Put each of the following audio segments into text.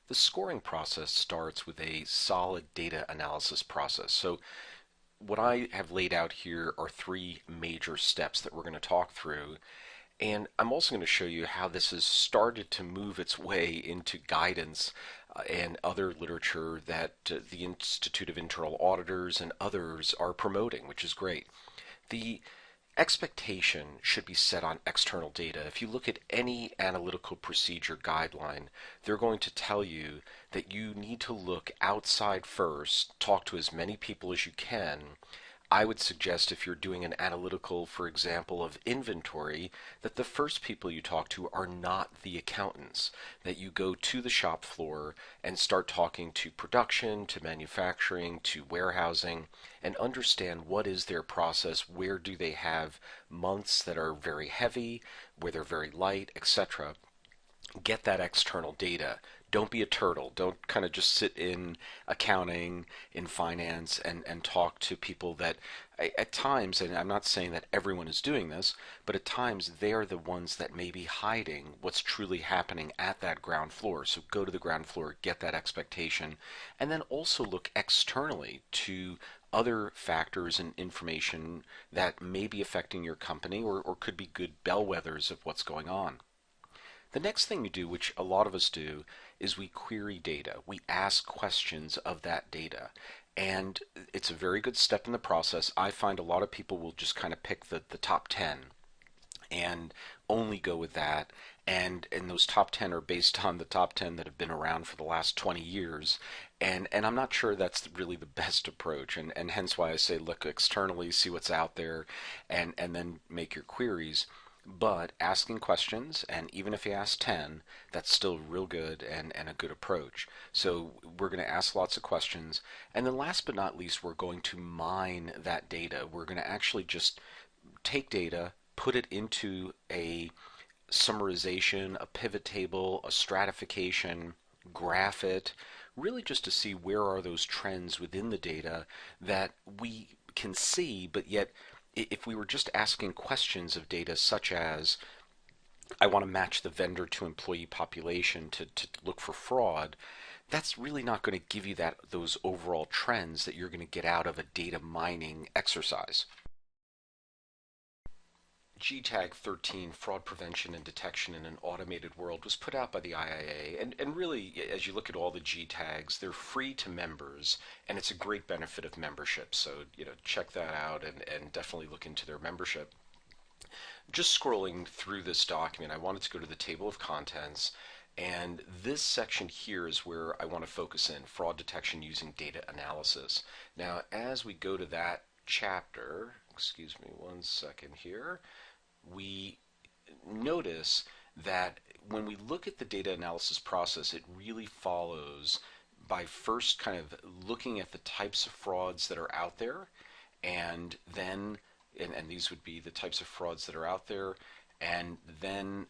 The scoring process starts with a solid data analysis process. So what I have laid out here are three major steps that we're going to talk through. And I'm also going to show you how this has started to move its way into guidance and other literature that the Institute of Internal Auditors and others are promoting, which is great. The expectation should be set on external data. If you look at any analytical procedure guideline, they're going to tell you that you need to look outside first, talk to as many people as you can. I would suggest if you're doing an analytical, for example, of inventory, that the first people you talk to are not the accountants, that you go to the shop floor and start talking to production, to manufacturing, to warehousing, and understand what is their process, where do they have months that are very heavy, where they're very light, etc. Get that external data. Don't be a turtle. Don't kind of just sit in accounting, in finance, and talk to people that at times, and I'm not saying that everyone is doing this, but at times they're the ones that may be hiding what's truly happening at that ground floor. So go to the ground floor, get that expectation, and then also look externally to other factors and information that may be affecting your company or could be good bellwethers of what's going on. The next thing we do, which a lot of us do, is we query data. We ask questions of that data. And it's a very good step in the process. I find a lot of people will just kind of pick the top 10 and only go with that. And those top 10 are based on the top 10 that have been around for the last 20 years. And I'm not sure that's really the best approach. And hence why I say look externally, see what's out there, and then make your queries. But asking questions, and even if you ask 10, that's still real good and a good approach. So we're going to ask lots of questions. And then last but not least, we're going to mine that data. We're going to actually just take data, put it into a summarization, a pivot table, a stratification, graph it, really just to see where are those trends within the data that we can see, but yet if we were just asking questions of data such as, I want to match the vendor to employee population to look for fraud, that's really not going to give you those overall trends that you're going to get out of a data mining exercise. GTAG 13, Fraud Prevention and Detection in an Automated World, was put out by the IIA. And really, as you look at all the GTAGs, they're free to members, and it's a great benefit of membership. So, check that out and definitely look into their membership. Just scrolling through this document, I wanted to go to the table of contents. And this section here is where I want to focus in, fraud detection using data analysis. Now, as we go to that chapter, excuse me one second here, we notice that when we look at the data analysis process, it really follows by first kind of looking at the types of frauds that are out there, and then, and these would be the types of frauds that are out there, and then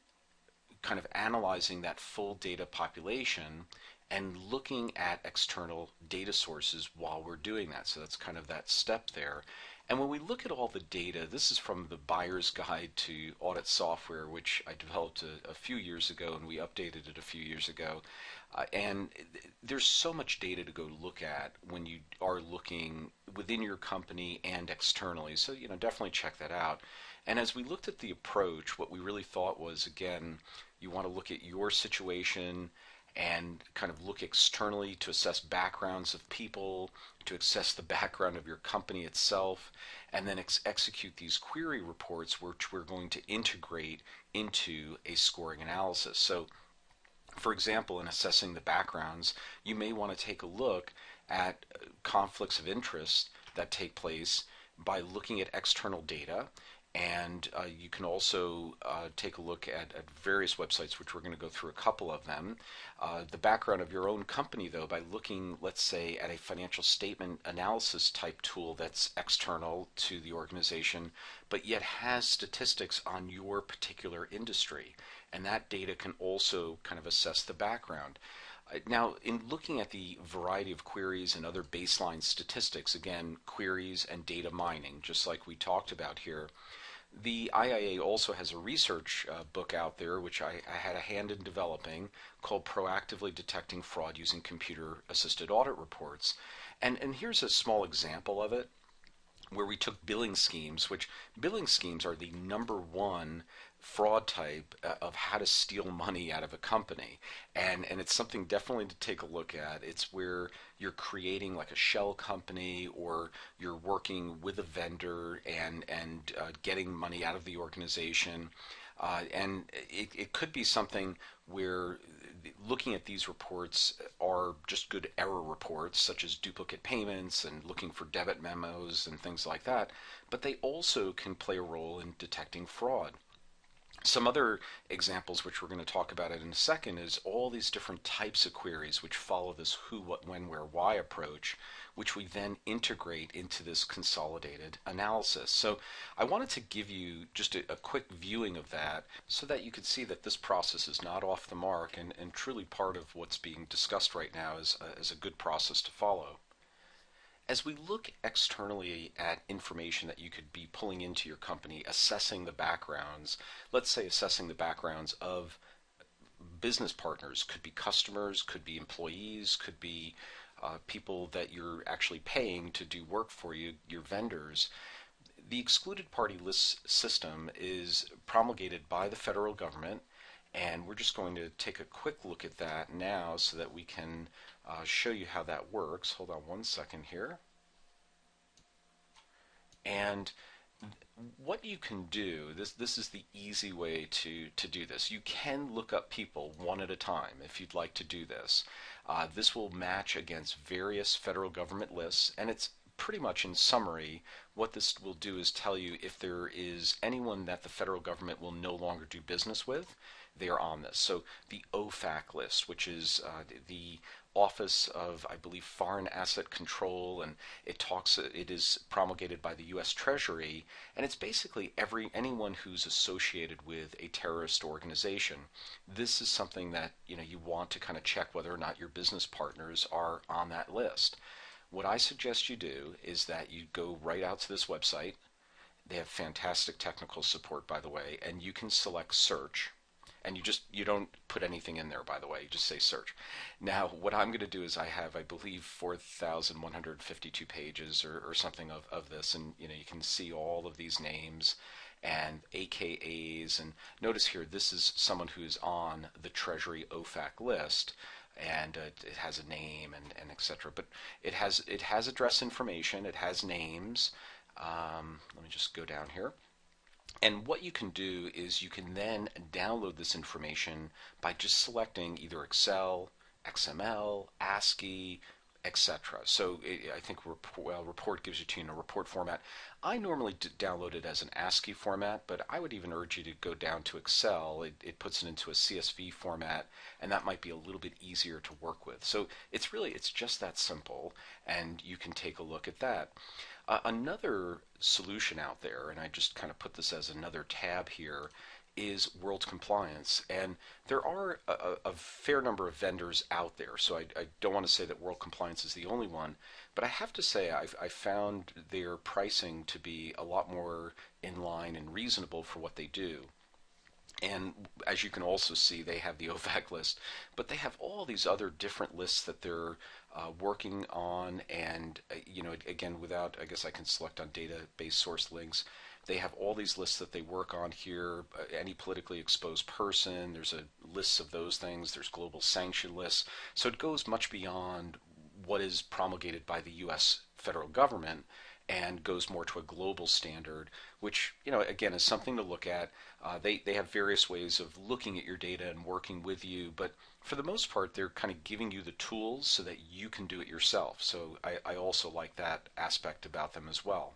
kind of analyzing that full data population and looking at external data sources while we're doing that. So that's kind of that step there. And when we look at all the data, this is from the Buyer's Guide to Audit Software, which I developed a few years ago, and we updated it a few years ago. And there's so much data to go look at when you are looking within your company and externally. So, definitely check that out. And as we looked at the approach, what we really thought was, again, you want to look at your situation and kind of look externally to assess backgrounds of people, to assess the background of your company itself, and then execute these query reports, which we're going to integrate into a scoring analysis. So, for example, in assessing the backgrounds, you may want to take a look at conflicts of interest that take place by looking at external data. And you can also take a look at various websites, which we're going to go through a couple of them. The background of your own company, though, by looking, let's say, at a financial statement analysis type tool that's external to the organization, but yet has statistics on your particular industry. And that data can also kind of assess the background. Now, in looking at the variety of queries and other baseline statistics, again, queries and data mining, just like we talked about here, The IIA also has a research book out there, which I had a hand in developing, called Proactively Detecting Fraud Using Computer Assisted Audit Reports. And here's a small example of it where we took billing schemes, which billing schemes are the number one fraud type of how to steal money out of a company. And it's something definitely to take a look at. It's where you're creating like a shell company, or you're working with a vendor and getting money out of the organization. And it could be something where looking at these reports are just good error reports, such as duplicate payments and looking for debit memos and things like that, but they also can play a role in detecting fraud. Some other examples, which we're going to talk about it in a second, is all these different types of queries which follow this who, what, when, where, why approach, which we then integrate into this consolidated analysis. So I wanted to give you just a quick viewing of that so that you could see that this process is not off the mark and truly part of what's being discussed right now as a good process to follow. As we look externally at information that you could be pulling into your company, assessing the backgrounds, let's say assessing the backgrounds of business partners, could be customers, could be employees, could be people that you're actually paying to do work for you, your vendors. The excluded party list system is promulgated by the federal government, and we're just going to take a quick look at that now so that we can show you how that works. Hold on one second here. And what you can do, this is the easy way to do this. You can look up people one at a time if you'd like to do this. This will match against various federal government lists, and it's pretty much in summary what this will do is tell you if there is anyone that the federal government will no longer do business with, they are on this. So the OFAC list, which is the Office of, I believe, Foreign Asset Control, and it is promulgated by the U.S. Treasury, and it's basically anyone who's associated with a terrorist organization. This is something that you want to kind of check whether or not your business partners are on that list. What I suggest you do is that you go right out to this website. They have fantastic technical support, by the way, and you can select search. And you don't put anything in there, by the way. You just say search. Now, what I'm going to do is I have, I believe, 4,152 pages or something of this, and you can see all of these names and AKAs. And notice here, this is someone who is on the Treasury OFAC list, and it has a name and etc. But it has address information. It has names. Let me just go down here. And what you can do is you can then download this information by just selecting either Excel, XML, ASCII, etc. So I think report gives it to you in a report format. I normally download it as an ASCII format, but I would even urge you to go down to Excel. It puts it into a CSV format, and that might be a little bit easier to work with. So it's just that simple, and you can take a look at that. Another solution out there, and I just kind of put this as another tab here, is World Compliance. And there are a fair number of vendors out there, so I don't want to say that World Compliance is the only one, but I have to say I found their pricing to be a lot more in line and reasonable for what they do. And as you can also see, they have the OFAC list, but they have all these other different lists that they're working on. And again, without, I guess I can select on database source links. They have all these lists that they work on here. Any politically exposed person, there's a list of those things. There's global sanction lists. So it goes much beyond what is promulgated by the U.S. federal government and goes more to a global standard, which again is something to look at. They have various ways of looking at your data and working with you, but for the most part, they're kind of giving you the tools so that you can do it yourself. So I also like that aspect about them as well.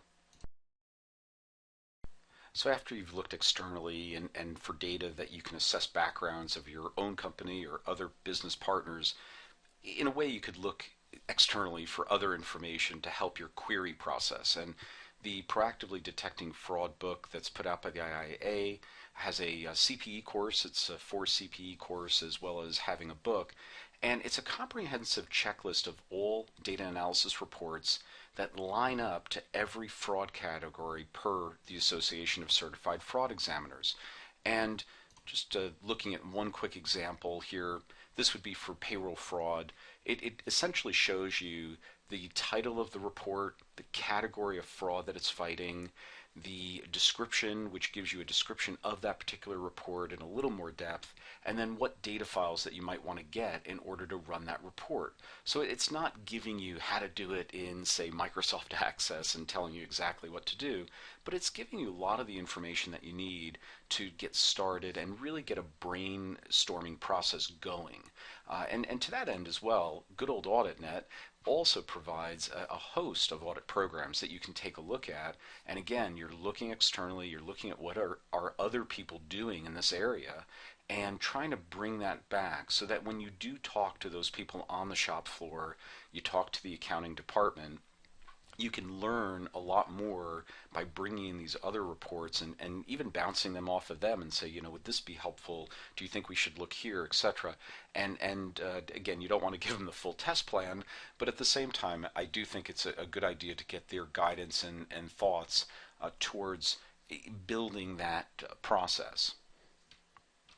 So after you've looked externally and for data that you can assess backgrounds of your own company or other business partners, in a way you could look externally for other information to help your query process. And the Proactively Detecting Fraud book that's put out by the IIA has a CPE course. It's a 4 CPE course as well as having a book. And it's a comprehensive checklist of all data analysis reports that line up to every fraud category per the Association of Certified Fraud Examiners. And just looking at one quick example here, this would be for payroll fraud. It essentially shows you the title of the report, the category of fraud that it's fighting, the description, which gives you a description of that particular report in a little more depth, and then what data files that you might want to get in order to run that report. So it's not giving you how to do it in, say, Microsoft Access and telling you exactly what to do, but it's giving you a lot of the information that you need to get started and really get a brainstorming process going. And to that end as well, good old AuditNet also provides a host of audit programs that you can take a look at. And again, you're looking externally, you're looking at what are other people doing in this area and trying to bring that back so that when you do talk to those people on the shop floor, you talk to the accounting department, you can learn a lot more by bringing in these other reports and even bouncing them off of them and say, would this be helpful? Do you think we should look here, etc. And again, you don't want to give them the full test plan, but at the same time, I do think it's a good idea to get their guidance and thoughts towards building that process.